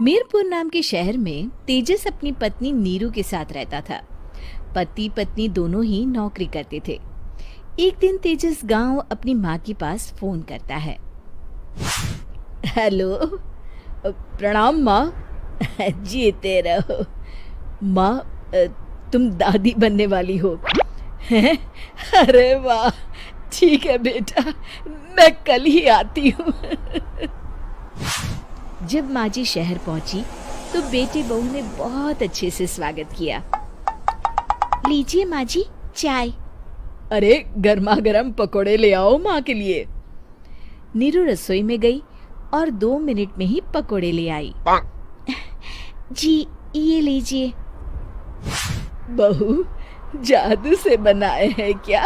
मीरपुर नाम के शहर में तेजस अपनी पत्नी नीरू के साथ रहता था। पति पत्नी दोनों ही नौकरी करते थे। एक दिन तेजस गांव अपनी माँ के पास फोन करता है। हेलो, प्रणाम माँ। जीते रहो माँ, तुम दादी बनने वाली हो हैं? अरे वाह, ठीक है बेटा, मैं कल ही आती हूँ। जब माँ जी शहर पहुंची तो बेटे बहू ने बहुत अच्छे से स्वागत किया। लीजिए माँ जी, चाय। अरे गर्मा गर्म पकोड़े ले आओ माँ के लिए। नीरू रसोई में गई और 2 मिनट में ही पकोड़े ले आई। जी ये लीजिए। बहू जादू से बनाए हैं क्या?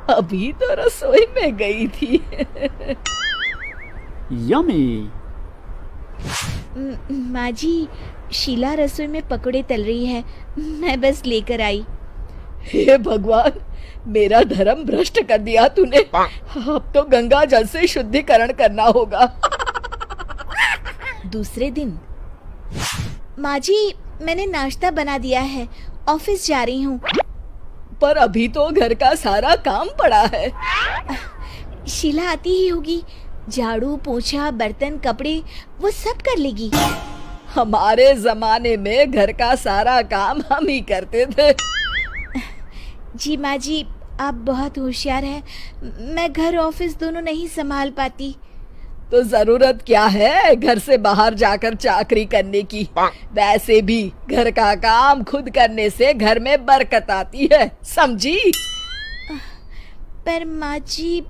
अभी तो रसोई में गई थी। यम्मी। माँ जी, शीला रसोई में पकोड़े तल रही है, मैं बस लेकर आई। हे भगवान, मेरा धर्म भ्रष्ट कर दिया तूने। अब तो गंगा जल से शुद्धिकरण करना होगा। दूसरे दिन, माँ जी मैंने नाश्ता बना दिया है, ऑफिस जा रही हूँ। पर अभी तो घर का सारा काम पड़ा है। शीला आती ही होगी, झाड़ू पोछा बर्तन कपड़े वो सब कर लेगी। हमारे जमाने में घर का सारा काम हम ही करते थे। जी माँ जी, आप बहुत होशियार हैं, मैं घर ऑफिस दोनों नहीं संभाल पाती। तो जरूरत क्या है घर से बाहर जाकर चाकरी करने की? वैसे भी घर का काम खुद करने से घर में बरकत आती है, समझी? पर माँ जी।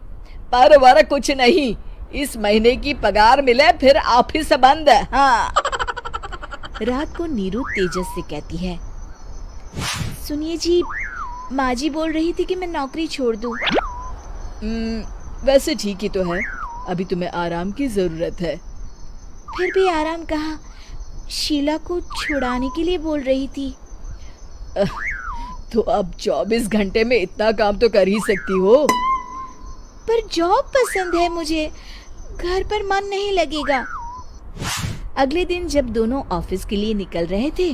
पर वर कुछ नहीं, इस महीने की पगार मिले फिर ऑफिस बंद। हाँ। रात को नीरू तेजस से कहती है, सुनिए जी, माँ जी बोल रही थी कि मैं नौकरी छोड़ दूं। वैसे ठीक ही तो है, अभी तुम्हें आराम की जरूरत है। फिर भी आराम कहाँ, शीला को छुड़ाने के लिए बोल रही थी। तो अब 24 घंटे में इतना काम तो कर ही सकती हो। पर जॉब पसंद है मुझे, घर पर मन नहीं लगेगा। अगले दिन जब दोनों ऑफिस के लिए निकल रहे थे,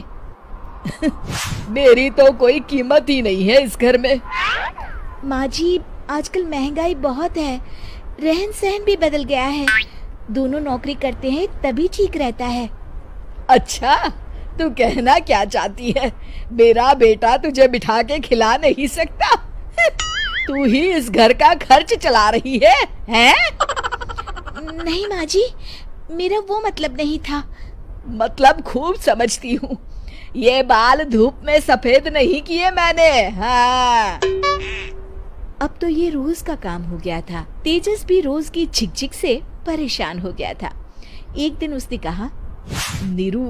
मेरी तो कोई कीमत ही नहीं है इस घर में। माँ जी, आजकल महंगाई बहुत है, रहन सहन भी बदल गया है, दोनों नौकरी करते हैं तभी ठीक रहता है। अच्छा, तू कहना क्या चाहती है? मेरा बेटा तुझे बिठा के खिला नहीं सकता? तू ही इस घर का खर्च चला रही है, हैं? नहीं माँ जी, मेरा वो मतलब नहीं था। मतलब खूब समझती हूँ, ये बाल धूप में सफेद नहीं किए मैंने। हाँ। अब तो ये रोज का काम हो गया था। तेजस भी रोज की झिकझिक से परेशान हो गया था। एक दिन उसने कहा, नीरू,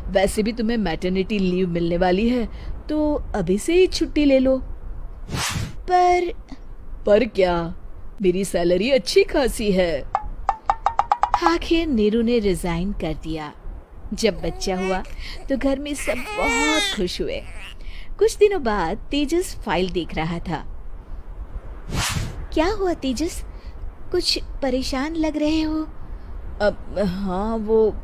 वैसे भी तुम्हें मैटरनिटी लीव मिलने वाली है, तो अभी से ही छुट्टी ले लो। पर क्या, मेरी सैलरी अच्छी खासी है। आखिर नीरू ने रिजाइन कर दिया। जब बच्चा हुआ तो घर में सब बहुत खुश हुए। कुछ दिनों बाद तेजस फाइल देख रहा था। क्या हुआ तेजस, कुछ परेशान लग रहे हो? हाँ, वो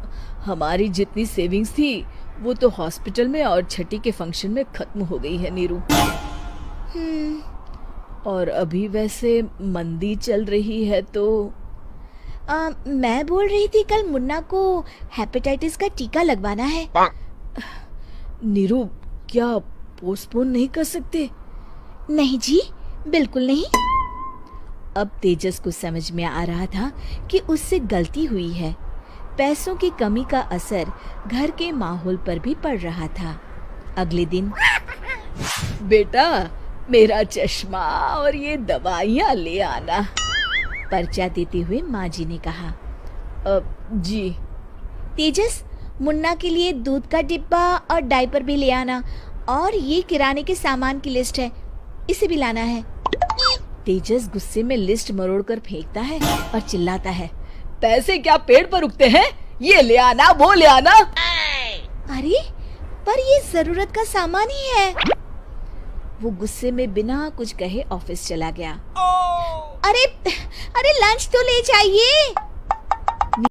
हमारी जितनी सेविंग्स थी वो तो हॉस्पिटल में और छठी के फंक्शन में खत्म हो गई है नीरू। और अभी वैसे मंदी चल रही है तो मैं बोल रही थी कल मुन्ना को हेपेटाइटिस का टीका लगवाना है। नीरू, क्या पोस्टपोन नहीं कर सकते? नहीं जी, बिल्कुल नहीं। अब तेजस को समझ में आ रहा था कि उससे गलती हुई है। पैसों की कमी का असर घर के माहौल पर भी पड़ रहा था। अगले दिन, बेटा मेरा चश्मा और ये दवाइयाँ ले आना, पर्चा देते हुए माँ जी ने कहा। जी। तेजस, मुन्ना के लिए दूध का डिब्बा और डायपर भी ले आना, और ये किराने के सामान की लिस्ट है, इसे भी लाना है। तेजस गुस्से में लिस्ट मरोड़कर फेंकता है और चिल्लाता है, पैसे क्या पेड़ पर उगते हैं? ये ले आना, वो ले आना। अरे पर ये जरूरत का सामान ही है। वो गुस्से में बिना कुछ कहे ऑफिस चला गया। अरे लंच तो ले जाइए।